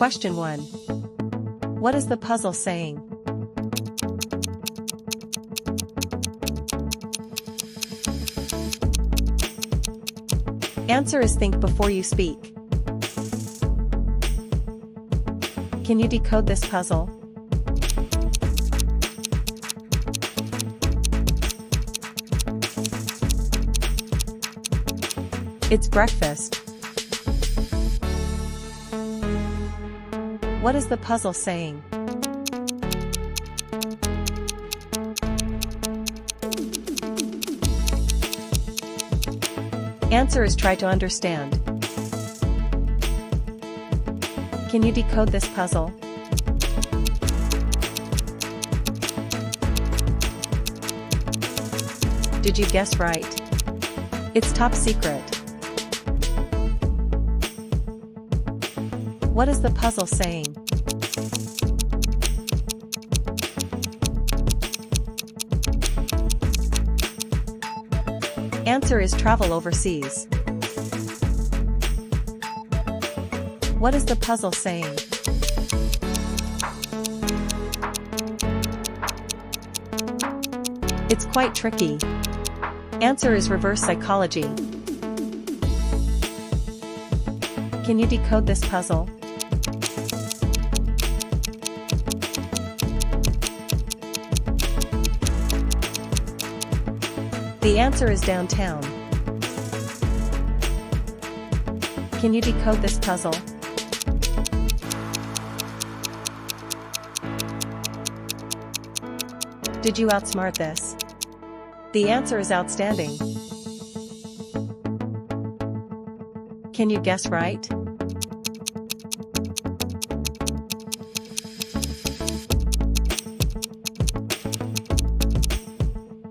Question 1. What is the puzzle saying? Answer is think before you speak. Can you decode this puzzle? It's breakfast. What is the puzzle saying? Answer is try to understand. Can you decode this puzzle? Did you guess right? It's top secret. What is the puzzle saying? Answer is travel overseas. What is the puzzle saying? It's quite tricky. Answer is reverse psychology. Can you decode this puzzle? The answer is downtown. Can you decode this puzzle? Did you outsmart this? The answer is outstanding. Can you guess right?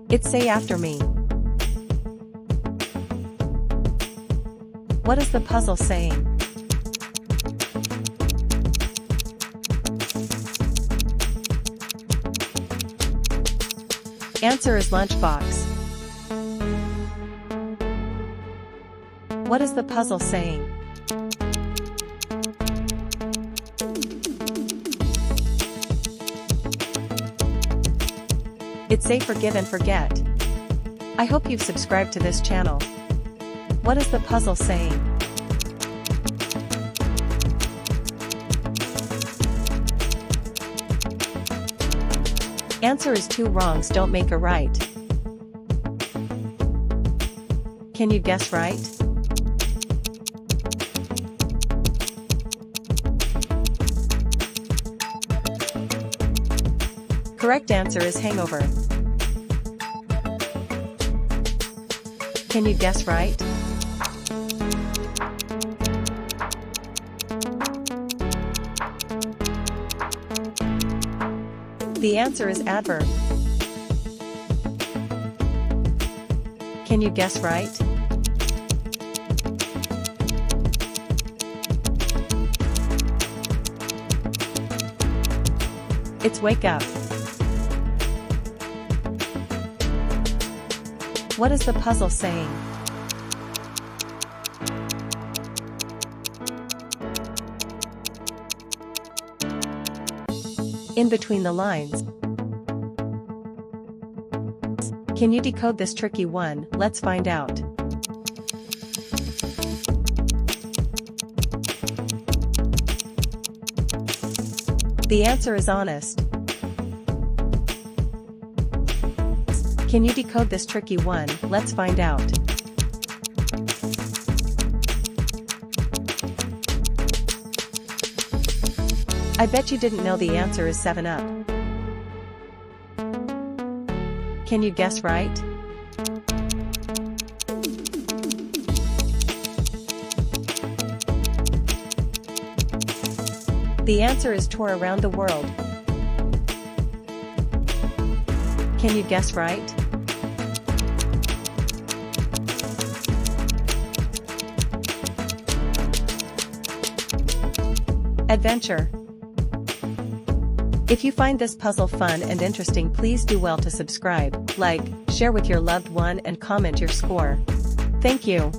It's say after me. What is the puzzle saying? Answer is lunchbox. What is the puzzle saying? It's say forgive and forget. I hope you've subscribed to this channel. What is the puzzle saying? Answer is two wrongs don't make a right. Can you guess right? Correct answer is hangover. Can you guess right? The answer is adverb. Can you guess right? It's wake up. What is the puzzle saying? In between the lines. Can you decode this tricky one? Let's find out. The answer is honest. Can you decode this tricky one? Let's find out. I bet you didn't know the answer is 7-Up. Can you guess right? The answer is tour around the world. Can you guess right? Adventure. If you find this puzzle fun and interesting, please do well to subscribe, like, share with your loved one and comment your score. Thank you.